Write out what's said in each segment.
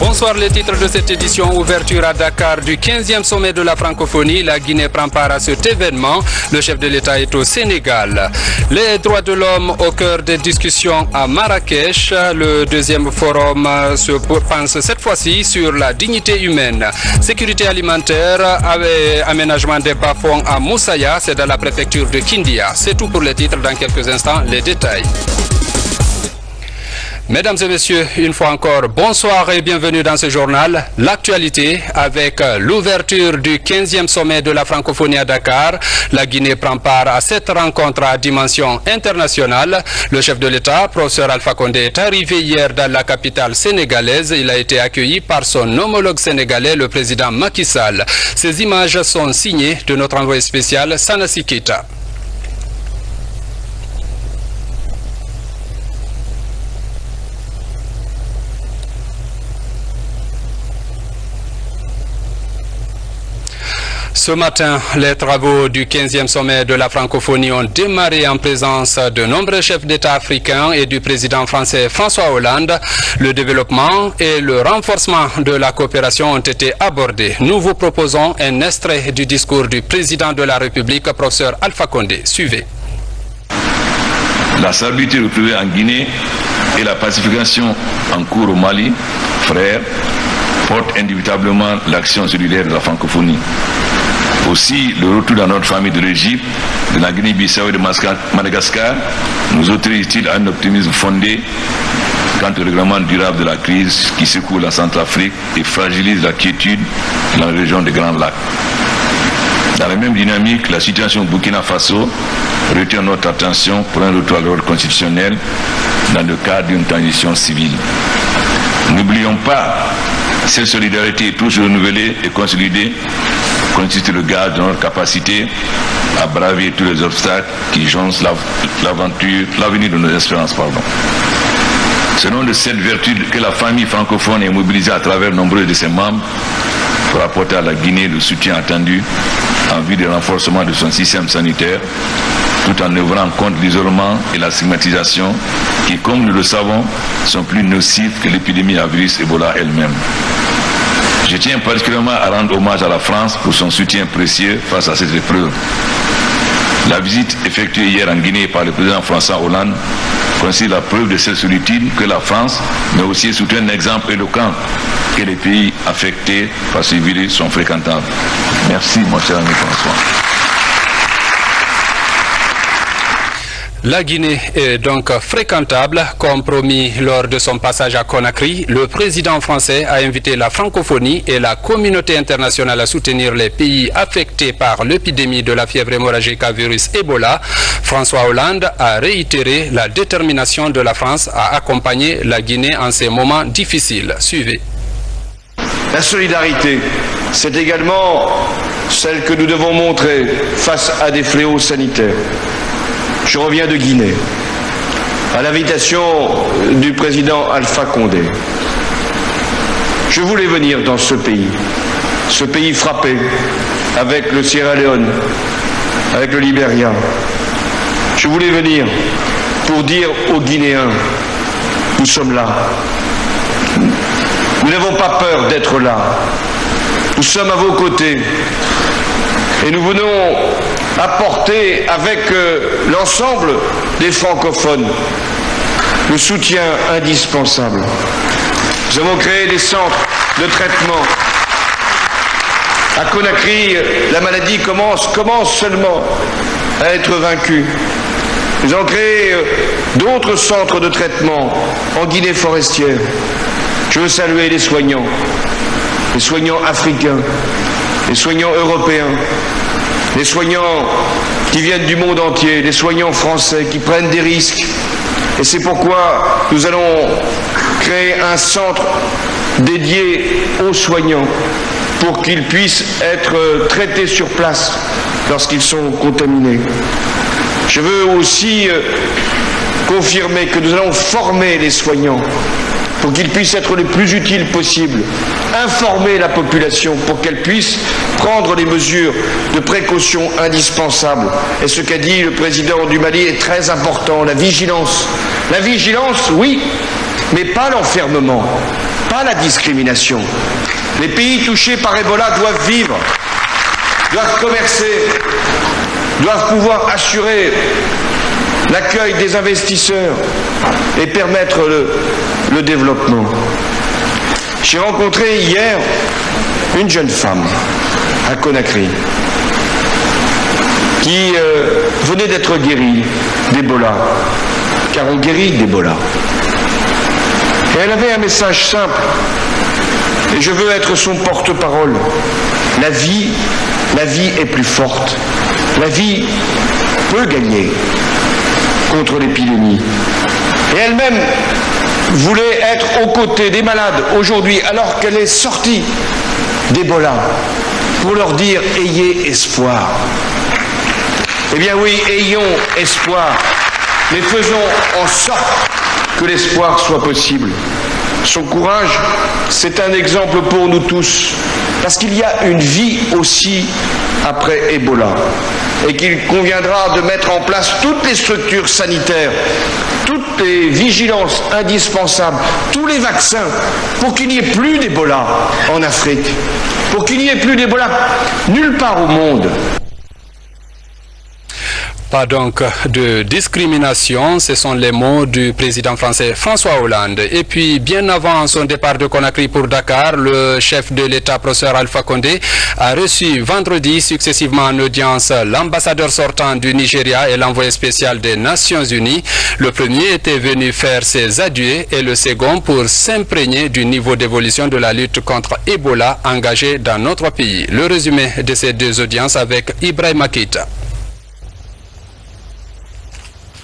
Bonsoir, les titres de cette édition. Ouverture à Dakar du 15e sommet de la francophonie. La Guinée prend part à cet événement. Le chef de l'État est au Sénégal. Les droits de l'homme au cœur des discussions à Marrakech. Le deuxième forum se pense cette fois-ci sur la dignité humaine. Sécurité alimentaire, aménagement des bas-fonds à Moussaya, c'est dans la préfecture de Kindia. C'est tout pour les titres. Dans quelques instants, les détails. Mesdames et messieurs, une fois encore, bonsoir et bienvenue dans ce journal. L'actualité avec l'ouverture du 15e sommet de la francophonie à Dakar. La Guinée prend part à cette rencontre à dimension internationale. Le chef de l'État, professeur Alpha Condé, est arrivé hier dans la capitale sénégalaise. Il a été accueilli par son homologue sénégalais, le président Macky Sall. Ces images sont signées de notre envoyé spécial, Sanassi Keita. Ce matin, les travaux du 15e sommet de la francophonie ont démarré en présence de nombreux chefs d'État africains et du président français François Hollande. Le développement et le renforcement de la coopération ont été abordés. Nous vous proposons un extrait du discours du président de la République, professeur Alpha Condé. Suivez. La stabilité retrouvée en Guinée et la pacification en cours au Mali, frères, portent indubitablement l'action solidaire de la francophonie. Aussi, le retour dans notre famille de l'Égypte, de la Guinée-Bissau et de Madagascar nous autorise-t-il à un optimisme fondé quant au règlement durable de la crise qui secoue la Centrafrique et fragilise la quiétude dans la région des Grands Lacs. Dans la même dynamique, la situation au Burkina Faso retient notre attention pour un retour à l'ordre constitutionnel dans le cadre d'une transition civile. N'oublions pas, cette solidarité toujours renouvelée et consolidée constitue le gage de notre capacité à braver tous les obstacles qui joncent l'avenir de nos espérances. C'est nom de cette vertu que la famille francophone est mobilisée à travers nombreux de ses membres pour apporter à la Guinée le soutien attendu en vue du renforcement de son système sanitaire, tout en œuvrant contre l'isolement et la stigmatisation qui, comme nous le savons, sont plus nocifs que l'épidémie à virus Ebola elle-même. Je tiens particulièrement à rendre hommage à la France pour son soutien précieux face à cette épreuve. La visite effectuée hier en Guinée par le président François Hollande constitue la preuve de cette solitude que la France, mais aussi soutient un exemple éloquent que les pays affectés par ce virus sont fréquentables. Merci, mon cher ami François. La Guinée est donc fréquentable. Comme promis lors de son passage à Conakry, le président français a invité la francophonie et la communauté internationale à soutenir les pays affectés par l'épidémie de la fièvre hémorragique à virus Ebola. François Hollande a réitéré la détermination de la France à accompagner la Guinée en ces moments difficiles. Suivez. La solidarité, c'est également celle que nous devons montrer face à des fléaux sanitaires. Je reviens de Guinée, à l'invitation du président Alpha Condé. Je voulais venir dans ce pays frappé, avec le Sierra Leone, avec le Libéria. Je voulais venir pour dire aux Guinéens, nous sommes là. Nous n'avons pas peur d'être là. Nous sommes à vos côtés. Et nous venons apporter avec l'ensemble des francophones le soutien indispensable. Nous avons créé des centres de traitement. À Conakry, la maladie commence seulement à être vaincue. Nous avons créé d'autres centres de traitement en Guinée forestière. Je veux saluer les soignants africains, les soignants européens, les soignants qui viennent du monde entier, les soignants français qui prennent des risques. Et c'est pourquoi nous allons créer un centre dédié aux soignants pour qu'ils puissent être traités sur place lorsqu'ils sont contaminés. Je veux aussi confirmer que nous allons former les soignants pour qu'ils puissent être les plus utiles possibles, informer la population pour qu'elle puisse prendre les mesures de précaution indispensables. Et ce qu'a dit le président du Mali est très important, la vigilance. La vigilance, oui, mais pas l'enfermement, pas la discrimination. Les pays touchés par Ebola doivent vivre, doivent commercer, doivent pouvoir assurer l'accueil des investisseurs et permettre le développement. J'ai rencontré hier une jeune femme à Conakry qui venait d'être guérie d'Ebola, car on guérit d'Ebola. Et elle avait un message simple, et je veux être son porte-parole. La vie est plus forte. La vie peut gagner contre l'épidémie. Et elle-même voulait être aux côtés des malades aujourd'hui, alors qu'elle est sortie d'Ebola, pour leur dire « Ayez espoir ». Eh bien oui, ayons espoir, mais faisons en sorte que l'espoir soit possible. Son courage, c'est un exemple pour nous tous, parce qu'il y a une vie aussi après Ebola, et qu'il conviendra de mettre en place toutes les structures sanitaires, toutes les vigilances indispensables, tous les vaccins, pour qu'il n'y ait plus d'Ebola en Afrique, pour qu'il n'y ait plus d'Ebola nulle part au monde. Pas donc de discrimination, ce sont les mots du président français François Hollande. Et puis, bien avant son départ de Conakry pour Dakar, le chef de l'État, professeur Alpha Condé, a reçu vendredi successivement en audience l'ambassadeur sortant du Nigeria et l'envoyé spécial des Nations Unies. Le premier était venu faire ses adieux et le second pour s'imprégner du niveau d'évolution de la lutte contre Ebola engagée dans notre pays. Le résumé de ces deux audiences avec Ibrahima Keita.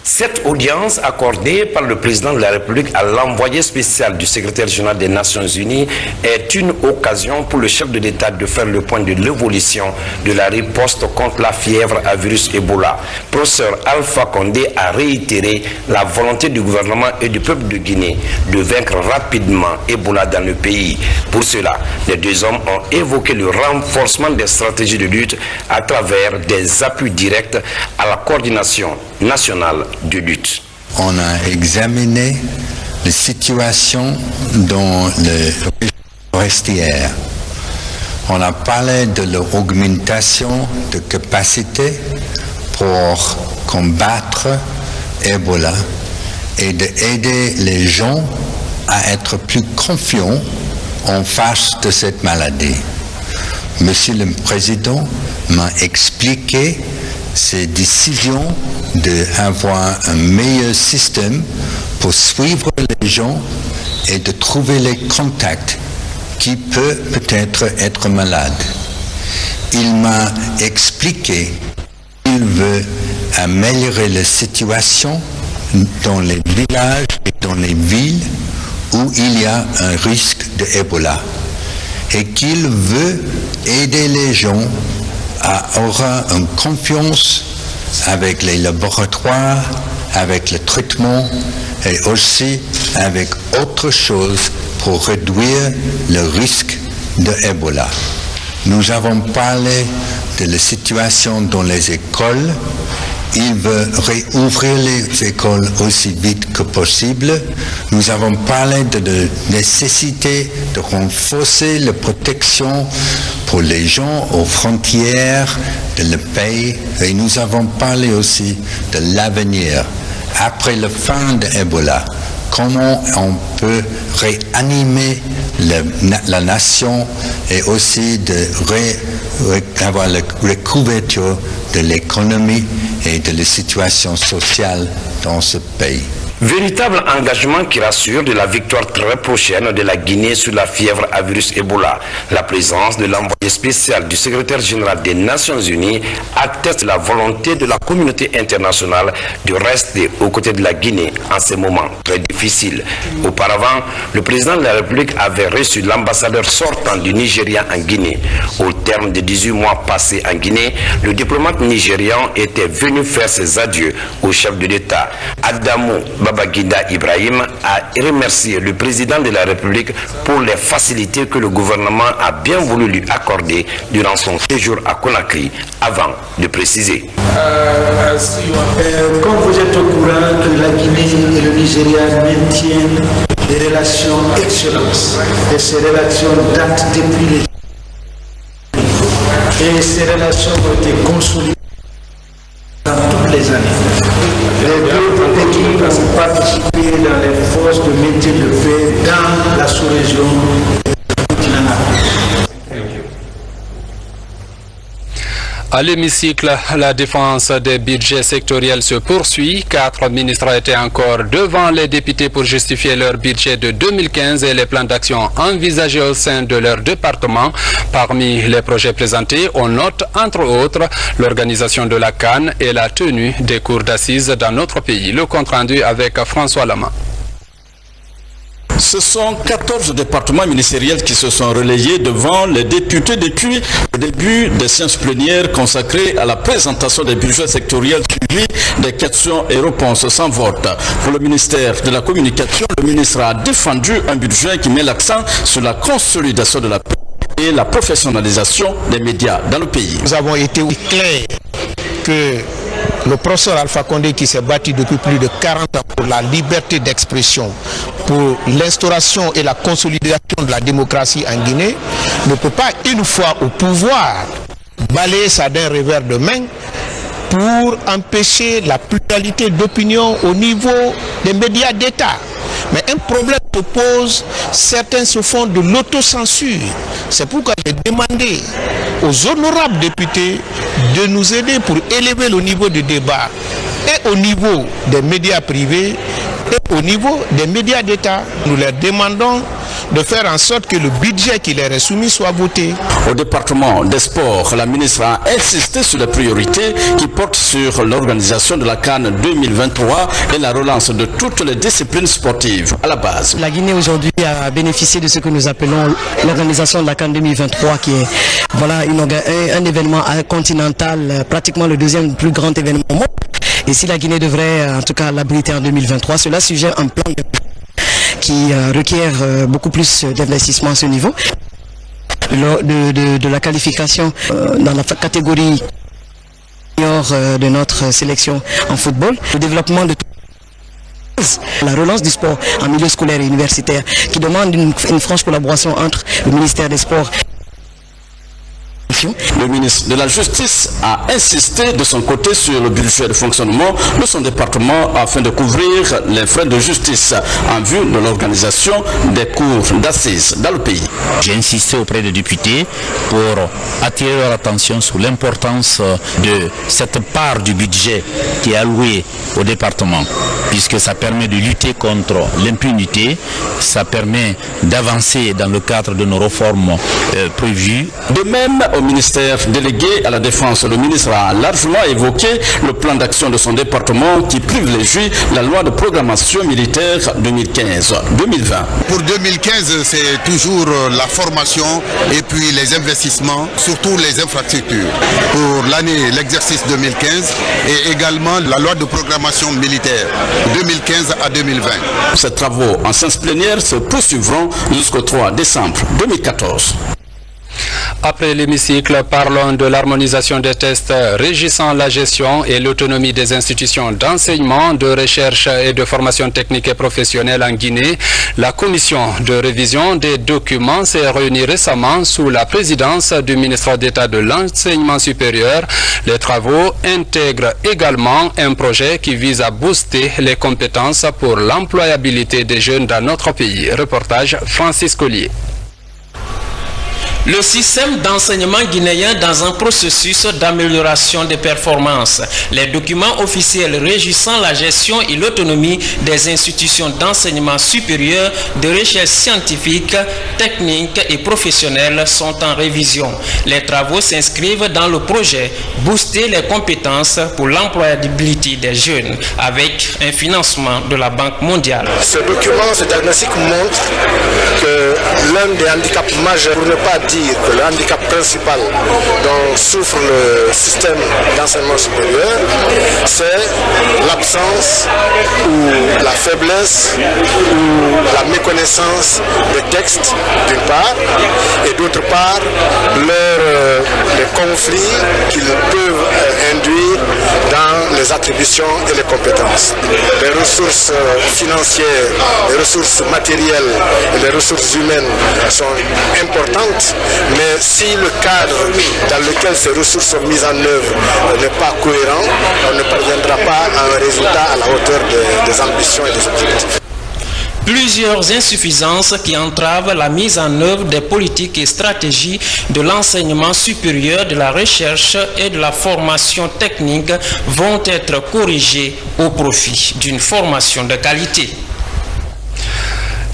Cette audience accordée par le président de la République à l'envoyé spécial du secrétaire général des Nations Unies est une occasion pour le chef de l'État de faire le point de l'évolution de la riposte contre la fièvre à virus Ebola. Professeur Alpha Condé a réitéré la volonté du gouvernement et du peuple de Guinée de vaincre rapidement Ebola dans le pays. Pour cela, les deux hommes ont évoqué le renforcement des stratégies de lutte à travers des appuis directs à la coordination nationale de lutte. On a examiné la situation dans le forestier. On a parlé de l'augmentation de capacité pour combattre Ebola et d'aider les gens à être plus confiants en face de cette maladie. Monsieur le Président m'a expliqué ces décisions d'avoir un meilleur système pour suivre les gens et de trouver les contacts qui peuvent peut-être être malades. Il m'a expliqué qu'il veut améliorer la situation dans les villages et dans les villes où il y a un risque d'Ebola et qu'il veut aider les gens à avoir une confiance avec les laboratoires, avec le traitement et aussi avec autre chose pour réduire le risque de Ebola. Nous avons parlé de la situation dans les écoles. Il veut réouvrir les écoles aussi vite que possible. Nous avons parlé de la nécessité de renforcer la protection pour les gens aux frontières de le pays. Et nous avons parlé aussi de l'avenir. Après la fin de Ebola, comment on peut réanimer la nation et aussi avoir la recouverture de l'économie et de la situation sociale dans ce pays. Véritable engagement qui rassure de la victoire très prochaine de la Guinée sur la fièvre à virus Ebola. La présence de l'envoyé spécial du secrétaire général des Nations Unies atteste la volonté de la communauté internationale de rester aux côtés de la Guinée en ces moments très difficiles. Auparavant, le président de la République avait reçu l'ambassadeur sortant du Nigeria en Guinée. Au terme de 18 mois passés en Guinée, le diplomate nigérian était venu faire ses adieux au chef de l'État. Adamou Babangida Ibrahim a remercié le président de la République pour les facilités que le gouvernement a bien voulu lui accorder durant son séjour à Conakry, avant de préciser. Comme vous êtes au courant que la Guinée et le Nigeria maintiennent des relations excellentes. Et ces relations datent depuis les... Et ces relations ont été consolidées dans toutes les années. Les deux équipes ont participé dans les forces de maintien de paix dans la sous-région continentale. À l'hémicycle, la défense des budgets sectoriels se poursuit. 4 ministres étaient encore devant les députés pour justifier leur budget de 2015 et les plans d'action envisagés au sein de leur département. Parmi les projets présentés, on note entre autres l'organisation de la CAN et la tenue des cours d'assises dans notre pays. Le compte rendu avec François Lama. Ce sont 14 départements ministériels qui se sont relayés devant les députés depuis le début des séances plénières consacrées à la présentation des budgets sectoriels suivis des questions et réponses sans vote. Pour le ministère de la Communication, le ministre a défendu un budget qui met l'accent sur la consolidation de la paix et la professionnalisation des médias dans le pays. Nous avons été clairs que le professeur Alpha Condé, qui s'est battu depuis plus de 40 ans pour la liberté d'expression, pour l'instauration et la consolidation de la démocratie en Guinée, ne peut pas, une fois au pouvoir, balayer ça d'un revers de main pour empêcher la pluralité d'opinion au niveau des médias d'État. Mais un problème se pose, certains se font de l'autocensure. C'est pourquoi j'ai demandé aux honorables députés de nous aider pour élever le niveau du débat et au niveau des médias privés et au niveau des médias d'État. Nous leur demandons de faire en sorte que le budget qui leur est soumis soit voté. Au département des sports, la ministre a insisté sur les priorités qui portent sur l'organisation de la CAN 2023 et la relance de toutes les disciplines sportives à la base. La Guinée aujourd'hui a bénéficié de ce que nous appelons l'organisation de la CAN 2023 qui est voilà, un événement continental, pratiquement le deuxième plus grand événement au monde. Et si la Guinée devrait en tout cas l'abriter en 2023, cela suggère un plan qui requiert beaucoup plus d'investissement à ce niveau. De la qualification dans la catégorie de notre sélection en football, le développement de la relance du sport en milieu scolaire et universitaire qui demande une franche collaboration entre le ministère des Sports. Le ministre de la Justice a insisté de son côté sur le budget de fonctionnement de son département afin de couvrir les frais de justice en vue de l'organisation des cours d'assises dans le pays. J'ai insisté auprès des députés pour attirer leur attention sur l'importance de cette part du budget qui est allouée au département, puisque ça permet de lutter contre l'impunité, ça permet d'avancer dans le cadre de nos réformes prévues. De même, au ministère délégué à la Défense, le ministre a largement évoqué le plan d'action de son département qui privilégie la loi de programmation militaire 2015-2020. Pour 2015, c'est toujours la formation et puis les investissements, surtout les infrastructures. Pour l'année, l'exercice 2015 et également la loi de programmation militaire 2015 à 2020. Ces travaux en séance plénière se poursuivront jusqu'au 3 décembre 2014. Après l'hémicycle, parlons de l'harmonisation des tests régissant la gestion et l'autonomie des institutions d'enseignement, de recherche et de formation technique et professionnelle en Guinée. La commission de révision des documents s'est réunie récemment sous la présidence du ministre d'État de l'Enseignement supérieur. Les travaux intègrent également un projet qui vise à booster les compétences pour l'employabilité des jeunes dans notre pays. Reportage Francis Collier. Le système d'enseignement guinéen dans un processus d'amélioration des performances. Les documents officiels régissant la gestion et l'autonomie des institutions d'enseignement supérieur, de recherche scientifique, technique et professionnelle sont en révision. Les travaux s'inscrivent dans le projet Booster les compétences pour l'employabilité des jeunes avec un financement de la Banque mondiale. Ce document, ce diagnostic montre que l'un des handicaps majeurs, pour ne pas dire que le handicap principal dont souffre le système d'enseignement supérieur, c'est l'absence ou la faiblesse ou la méconnaissance des textes d'une part, et d'autre part les conflits qu'ils peuvent induire dans les attributions et les compétences. Les ressources financières, les ressources matérielles et les ressources humaines sont importantes, mais si le cadre dans lequel ces ressources sont mises en œuvre n'est pas cohérent, on ne parviendra pas à un résultat à la hauteur des ambitions et des objectifs. Plusieurs insuffisances qui entravent la mise en œuvre des politiques et stratégies de l'enseignement supérieur, de la recherche et de la formation technique vont être corrigées au profit d'une formation de qualité.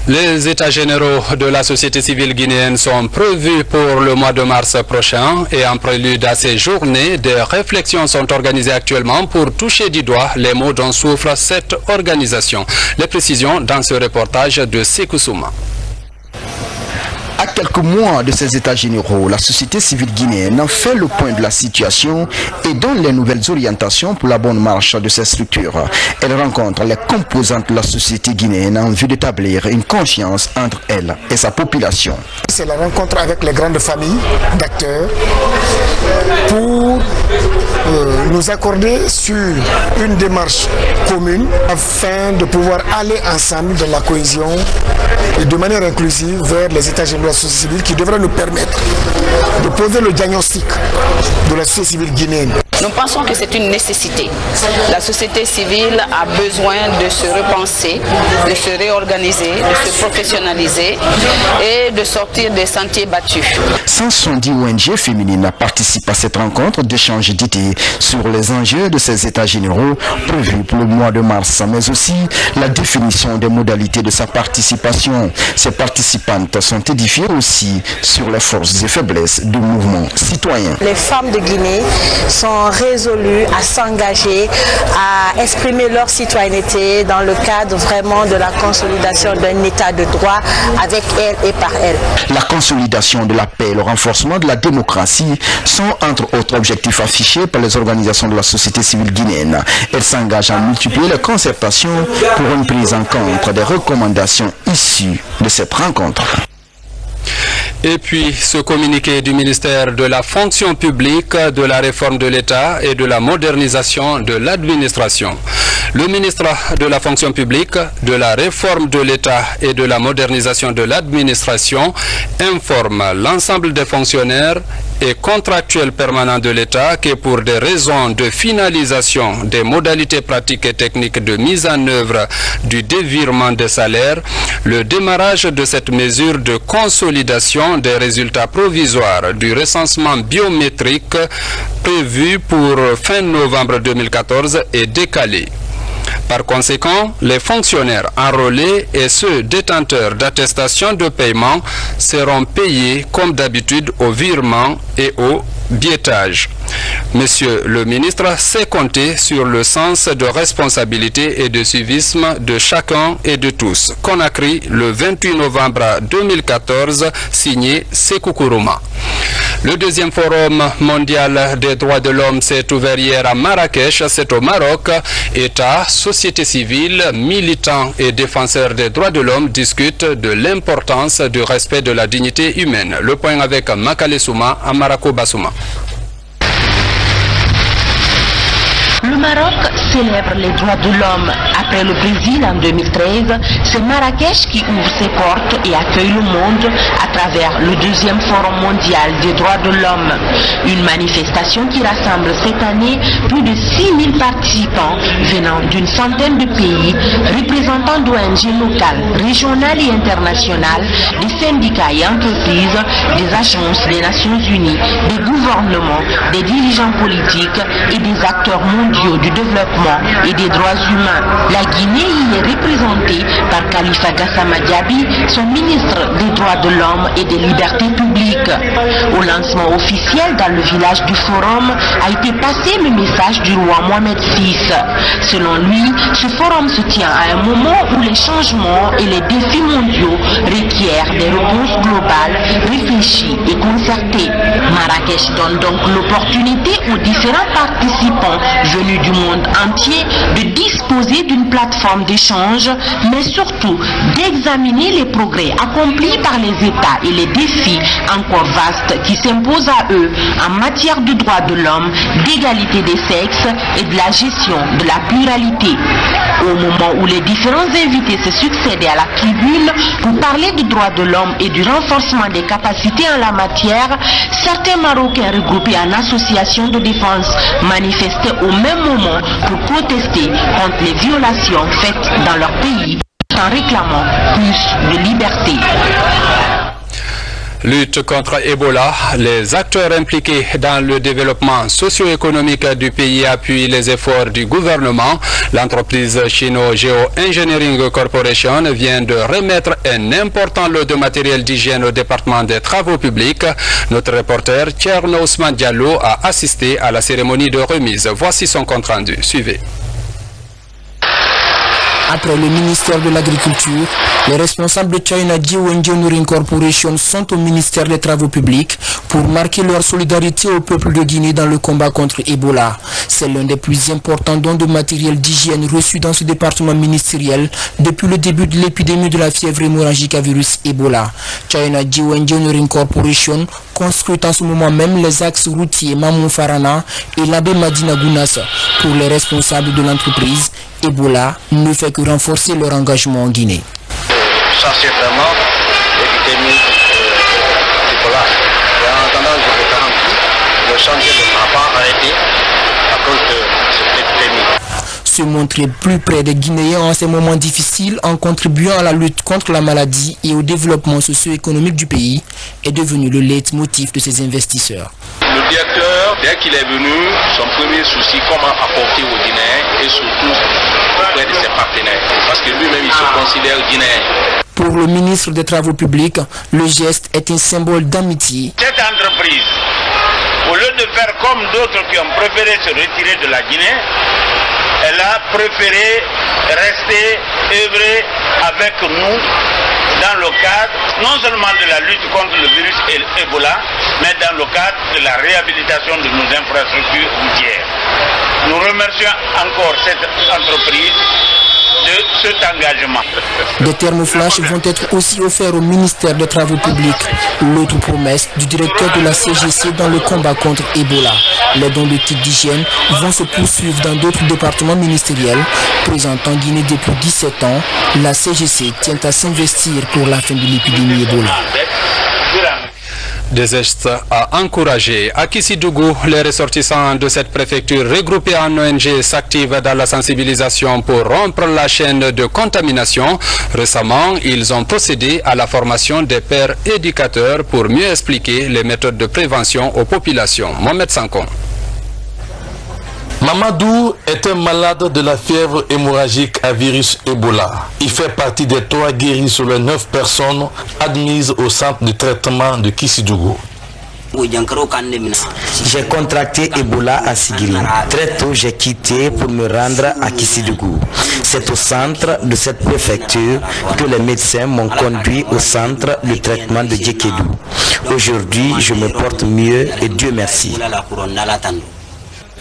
Les états généraux de la société civile guinéenne sont prévus pour le mois de mars prochain et en prélude à ces journées, des réflexions sont organisées actuellement pour toucher du doigt les maux dont souffre cette organisation. Les précisions dans ce reportage de Sékou Souma. À quelques mois de ces états généraux, la société civile guinéenne fait le point de la situation et donne les nouvelles orientations pour la bonne marche de ces structures. Elle rencontre les composantes de la société guinéenne en vue d'établir une confiance entre elle et sa population. C'est la rencontre avec les grandes familles d'acteurs pour nous accorder sur une démarche commune afin de pouvoir aller ensemble dans la cohésion et de manière inclusive vers les états généraux de la société civile qui devraient nous permettre de poser le diagnostic de la société civile guinéenne. Nous pensons que c'est une nécessité. La société civile a besoin de se repenser, de se réorganiser, de se professionnaliser et de sortir des sentiers battus. 170 ONG féminines participent à cette rencontre d'échange d'idées sur les enjeux de ces états généraux prévus pour le mois de mars, mais aussi la définition des modalités de sa participation. Ces participantes sont édifiées aussi sur les forces et faiblesses du mouvement citoyen. Les femmes de Guinée sont résolues à s'engager, à exprimer leur citoyenneté dans le cadre vraiment de la consolidation d'un état de droit avec elles et par elles. La consolidation de la paix et le renforcement de la démocratie sont entre autres objectifs affichés par les organisations de la société civile guinéenne. Elles s'engagent à multiplier les concertations pour une prise en compte des recommandations issues de cette rencontre. Et puis, ce communiqué du ministère de la fonction publique, de la réforme de l'État et de la modernisation de l'administration. Le ministre de la fonction publique, de la réforme de l'État et de la modernisation de l'administration informe l'ensemble des fonctionnaires et contractuels permanents de l'État que pour des raisons de finalisation des modalités pratiques et techniques de mise en œuvre du dévirement des salaires, le démarrage de cette mesure de consolidation des résultats provisoires du recensement biométrique prévu pour fin novembre 2014 est décalé. Par conséquent, les fonctionnaires enrôlés et ceux détenteurs d'attestations de paiement seront payés comme d'habitude au virement et au biétage. Monsieur le ministre sait compter sur le sens de responsabilité et de civisme de chacun et de tous. Conakry, le 28 novembre 2014, signé Sékou Kourouma. Le deuxième forum mondial des droits de l'homme s'est ouvert hier à Marrakech, c'est au Maroc. État, société civile, militants et défenseurs des droits de l'homme discutent de l'importance du respect de la dignité humaine. Le point avec Makale Souma à Marako Bassouma. Le Maroc célèbre les droits de l'homme. Après le Brésil en 2013, c'est Marrakech qui ouvre ses portes et accueille le monde à travers le deuxième forum mondial des droits de l'homme. Une manifestation qui rassemble cette année plus de 6000 participants venant d'une centaine de pays, représentants d'ONG locales, régionales et internationales, des syndicats et entreprises, des agences des Nations Unies, des gouvernements, des dirigeants politiques et des acteurs mondiaux du développement et des droits humains. La Guinée y est représentée par Khalifa Gassama Diaby, son ministre des droits de l'homme et des libertés publiques. Au lancement officiel dans le village du forum a été passé le message du roi Mohamed VI. Selon lui, ce forum se tient à un moment où les changements et les défis mondiaux requièrent des réponses globales réfléchie et concertée. Marrakech donne donc l'opportunité aux différents participants venus du monde entier de disposer d'une plateforme d'échange, mais surtout d'examiner les progrès accomplis par les États et les défis encore vastes qui s'imposent à eux en matière de droits de l'homme, d'égalité des sexes et de la gestion de la pluralité. Au moment où les différents invités se succédaient à la tribune pour parler du droit de l'homme et du renforcement des capacités en la matière, certains Marocains regroupés en association de défense manifestaient au même moment pour protester contre les violations faites dans leur pays en réclamant plus de liberté. Lutte contre Ebola, les acteurs impliqués dans le développement socio-économique du pays appuient les efforts du gouvernement. L'entreprise Chino Geo Engineering Corporation vient de remettre un important lot de matériel d'hygiène au département des travaux publics. Notre reporter Thierno Ousmane Diallo a assisté à la cérémonie de remise. Voici son compte rendu. Suivez. Après le ministère de l'Agriculture, les responsables de China Geo Engineering Corporation sont au ministère des Travaux publics pour marquer leur solidarité au peuple de Guinée dans le combat contre Ebola. C'est l'un des plus importants dons de matériel d'hygiène reçus dans ce département ministériel depuis le début de l'épidémie de la fièvre hémorragique à virus Ebola. China Geo Engineering Corporation construit en ce moment même les axes routiers Mamou Farana et l'abbé Madina Gounas. Pour les responsables de l'entreprise, Ebola ne fait que renforcer leur engagement en Guinée. Ça c'est vraiment l'épidémie d'Ebola. Et en attendant, je vous garantis, le chantier ne sera pas arrêté à cause de cette épidémie. Se montrer plus près des Guinéens en ces moments difficiles en contribuant à la lutte contre la maladie et au développement socio-économique du pays est devenu le leitmotiv de ces investisseurs. Le directeur, dès qu'il est venu, son premier souci, comment apporter aux Guinéens et surtout auprès de ses partenaires. Parce que lui-même, il se considère guinéen. Pour le ministre des Travaux publics, le geste est un symbole d'amitié. Cette entreprise, au lieu de faire comme d'autres qui ont préféré se retirer de la Guinée, elle a préféré rester œuvrer avec nous dans le cadre non seulement de la lutte contre le virus Ebola, mais dans le cadre de la réhabilitation de nos infrastructures routières. Nous remercions encore cette entreprise de cet engagement. Des thermoflash vont être aussi offerts au ministère des Travaux publics. L'autre promesse du directeur de la CGC dans le combat contre Ebola. Les dons de kits d'hygiène vont se poursuivre dans d'autres départements ministériels. Présente en Guinée depuis 17 ans, la CGC tient à s'investir pour la fin de l'épidémie Ebola. Des gestes à encourager. À Kissidougou, les ressortissants de cette préfecture regroupés en ONG s'activent dans la sensibilisation pour rompre la chaîne de contamination. Récemment, ils ont procédé à la formation des pères éducateurs pour mieux expliquer les méthodes de prévention aux populations. Mohamed Sankon. Mamadou est un malade de la fièvre hémorragique à virus Ebola. Il fait partie des 3 guéris sur les 9 personnes admises au centre de traitement de Kissidougou. J'ai contracté Ebola à Sigiri. Très tôt, j'ai quitté pour me rendre à Kissidougou. C'est au centre de cette préfecture que les médecins m'ont conduit au centre de traitement de Djekedou. Aujourd'hui, je me porte mieux et Dieu merci.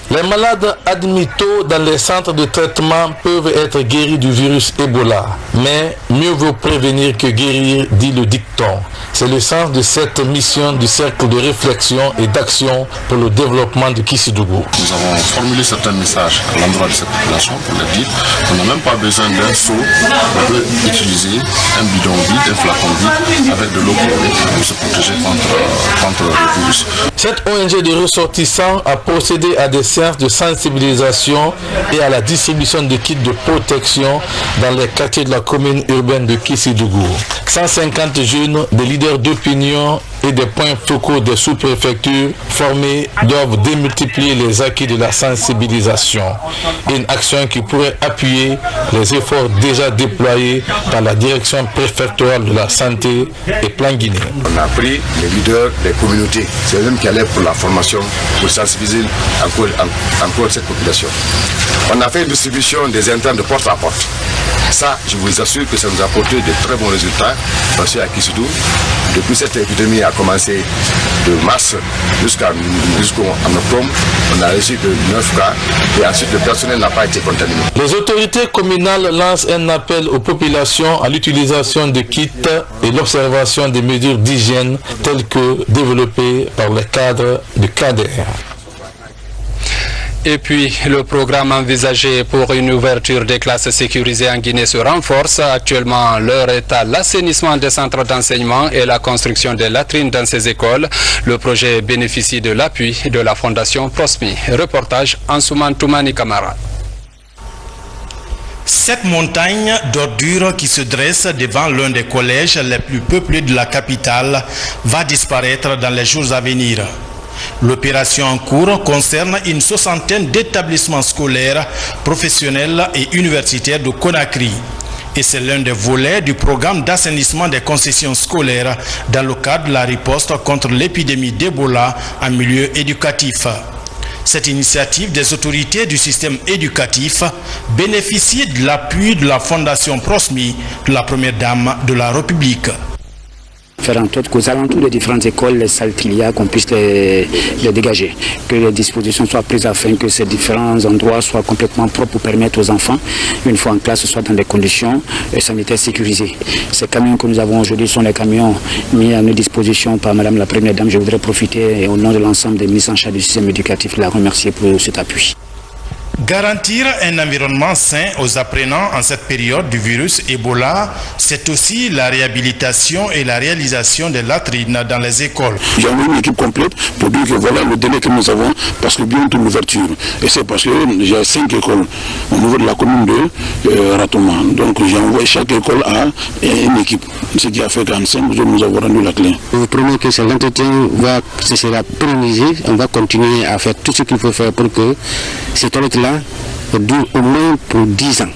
Les malades admis tôt dans les centres de traitement peuvent être guéris du virus Ebola. Mais mieux vaut prévenir que guérir, dit le dicton. C'est le sens de cette mission du cercle de réflexion et d'action pour le développement de Kissidougou. Nous avons formulé certains messages à l'endroit de cette population pour leur dire qu'on n'a même pas besoin d'un seau, on peut utiliser un bidon vide, un flacon vide avec de l'eau pour se protéger contre le virus. Cette ONG de ressortissants a procédé à des séances de sensibilisation et à la distribution de kits de protection dans les quartiers de la commune urbaine de Kissidougou. 150 jeunes, des leaders d'opinion et des points focaux des sous-préfectures formés doivent démultiplier les acquis de la sensibilisation. Une action qui pourrait appuyer les efforts déjà déployés par la direction préfectorale de la santé et Plan Guinée. On a pris les leaders des communautés, c'est eux-mêmes qui allaient pour la formation, pour sensibiliser encore cette population. On a fait une distribution des intrants de porte à porte. Ça, je vous assure que ça nous a apporté de très bons résultats, parce qu'à Kissidougou, Depuis cette épidémie a commencé de mars jusqu'en octobre, on a reçu que 9 cas et ensuite le personnel n'a pas été contaminé. Les autorités communales lancent un appel aux populations à l'utilisation de kits et l'observation des mesures d'hygiène telles que développées par le cadre de CADER. Et puis, le programme envisagé pour une ouverture des classes sécurisées en Guinée se renforce. Actuellement, l'heure est à l'assainissement des centres d'enseignement et la construction des latrines dans ces écoles. Le projet bénéficie de l'appui de la Fondation Prosmi. Reportage Ansouman Toumani Kamara. Cette montagne d'ordures qui se dresse devant l'un des collèges les plus peuplés de la capitale va disparaître dans les jours à venir. L'opération en cours concerne une soixantaine d'établissements scolaires, professionnels et universitaires de Conakry. Et c'est l'un des volets du programme d'assainissement des concessions scolaires dans le cadre de la riposte contre l'épidémie d'Ebola en milieu éducatif. Cette initiative des autorités du système éducatif bénéficie de l'appui de la Fondation Prosmi, de la Première Dame de la République. Faire en sorte qu'aux alentours des différentes écoles, les salles qu'il y a, qu'on puisse les dégager, que les dispositions soient prises afin que ces différents endroits soient complètement propres pour permettre aux enfants, une fois en classe, soient dans des conditions sanitaires sécurisées. Ces camions que nous avons aujourd'hui sont les camions mis à nos dispositions par Madame la Première Dame. Je voudrais profiter au nom de l'ensemble des ministres en charge du système éducatif de la remercier pour cet appui. Garantir un environnement sain aux apprenants en cette période du virus Ebola, c'est aussi la réhabilitation et la réalisation des latrines dans les écoles. J'ai envoyé une équipe complète pour dire que voilà le délai que nous avons parce que bientôt l'ouverture. Et c'est parce que j'ai 5 écoles au niveau de la commune de Ratoma. Donc j'ai envoyé chaque école à une équipe. Ce qui a fait qu'en 5 jours nous avons rendu la clé. Je vous promets que l'entretien sera pérennisé. On va continuer à faire tout ce qu'il faut faire pour que cette toilette-là dure au moins pour 10 ans.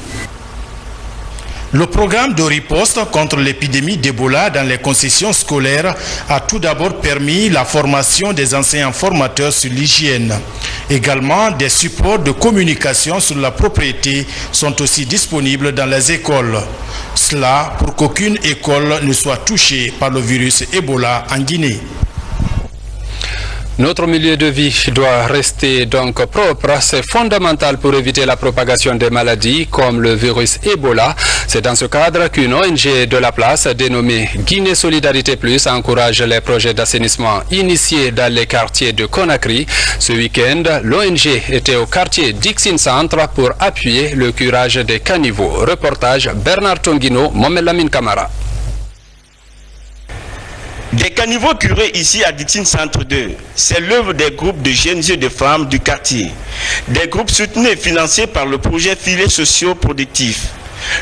Le programme de riposte contre l'épidémie d'Ebola dans les concessions scolaires a tout d'abord permis la formation des enseignants formateurs sur l'hygiène. Également, des supports de communication sur la propriété sont aussi disponibles dans les écoles. Cela pour qu'aucune école ne soit touchée par le virus Ebola en Guinée. Notre milieu de vie doit rester donc propre. C'est fondamental pour éviter la propagation des maladies comme le virus Ebola. C'est dans ce cadre qu'une ONG de la place dénommée Guinée Solidarité Plus encourage les projets d'assainissement initiés dans les quartiers de Conakry. Ce week-end, l'ONG était au quartier Dixin Centre pour appuyer le curage des caniveaux. Reportage Bernard Tonguino, Momelamine Kamara. Des caniveaux curés ici à Dixin Centre 2, c'est l'œuvre des groupes de jeunes et de femmes du quartier. Des groupes soutenus et financés par le projet Filets sociaux productifs.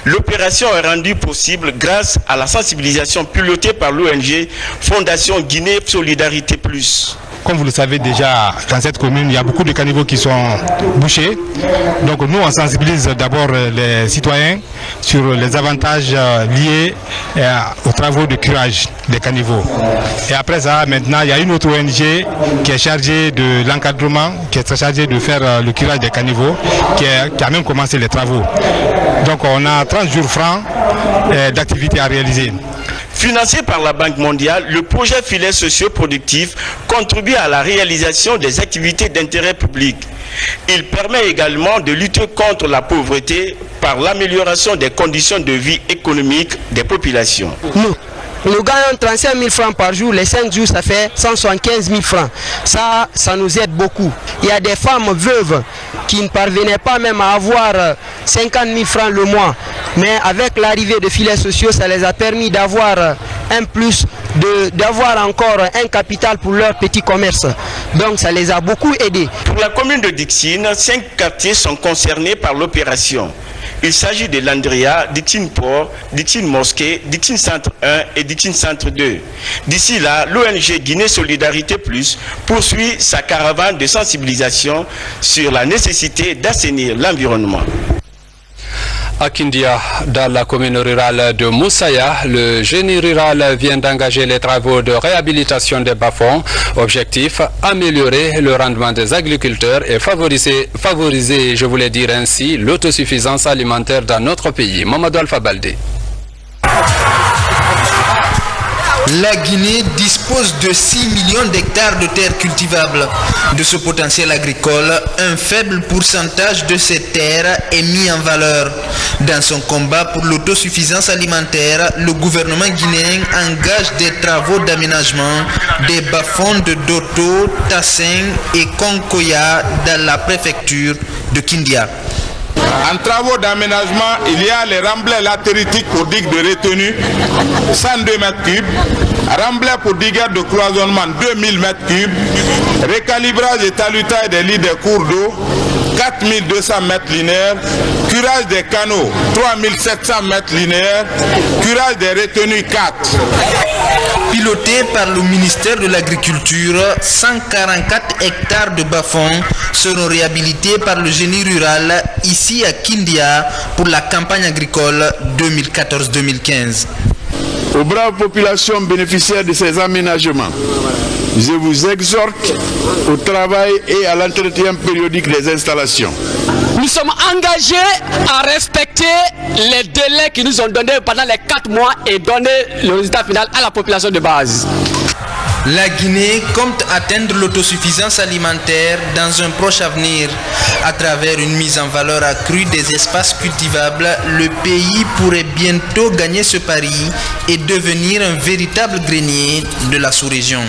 L'opération est rendue possible grâce à la sensibilisation pilotée par l'ONG Fondation Guinée Solidarité Plus. Comme vous le savez déjà, dans cette commune, il y a beaucoup de caniveaux qui sont bouchés. Donc nous, on sensibilise d'abord les citoyens sur les avantages liés aux travaux de curage des caniveaux. Et après ça, maintenant, il y a une autre ONG qui est chargée de l'encadrement, qui est chargée de faire le curage des caniveaux, qui a même commencé les travaux. Donc on a 30 jours francs d'activités à réaliser. Financé par la Banque mondiale, le projet Filets sociaux productifs contribue à la réalisation des activités d'intérêt public. Il permet également de lutter contre la pauvreté par l'amélioration des conditions de vie économique des populations. Nous gagnons 35 000 francs par jour, les 5 jours ça fait 175 000 francs. Ça nous aide beaucoup. Il y a des femmes veuves qui ne parvenaient pas même à avoir 50 000 francs le mois. Mais avec l'arrivée de filets sociaux, ça les a permis d'avoir un plus, d'avoir encore un capital pour leur petit commerce. Donc ça les a beaucoup aidés. Pour la commune de Dixin, 5 quartiers sont concernés par l'opération. Il s'agit de Landria, Dixin Port, Dixin Mosquée, Dixin Centre 1 et Dixin Centre 2. D'ici là, l'ONG Guinée Solidarité Plus poursuit sa caravane de sensibilisation sur la nécessité d'assainir l'environnement. À Kindia, dans la commune rurale de Moussaya, le génie rural vient d'engager les travaux de réhabilitation des bas-fonds. Objectif, améliorer le rendement des agriculteurs et favoriser, je voulais dire ainsi, l'autosuffisance alimentaire dans notre pays. Mamadou Alpha Baldé. La Guinée dispose de 6 millions d'hectares de terres cultivables. De ce potentiel agricole, un faible pourcentage de ces terres est mis en valeur. Dans son combat pour l'autosuffisance alimentaire, le gouvernement guinéen engage des travaux d'aménagement des bas-fonds de Doto, Tassin et Konkoya dans la préfecture de Kindia. En travaux d'aménagement, il y a les remblais latéritiques pour digues de retenue, 102 m3, remblais pour digues de cloisonnement, 2000 m3, recalibrage et talutaille des lits des cours d'eau, 4200 m linéaires, curage des canaux, 3700 m linéaires, curage des retenues 4. Piloté par le ministère de l'Agriculture, 144 hectares de bas-fonds seront réhabilités par le génie rural ici à Kindia pour la campagne agricole 2014-2015. Aux braves populations bénéficiaires de ces aménagements, je vous exhorte au travail et à l'entretien périodique des installations. Nous sommes engagés à respecter les délais qu'ils nous ont donnés pendant les 4 mois et donner le résultat final à la population de base. La Guinée compte atteindre l'autosuffisance alimentaire dans un proche avenir. À travers une mise en valeur accrue des espaces cultivables, le pays pourrait bientôt gagner ce pari et devenir un véritable grenier de la sous-région.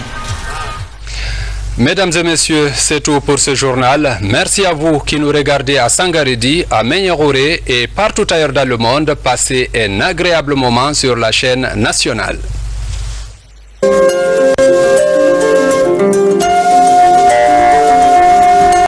Mesdames et messieurs, c'est tout pour ce journal. Merci à vous qui nous regardez à Sangaredi, à Menyagoré et partout ailleurs dans le monde. Passez un agréable moment sur la chaîne nationale.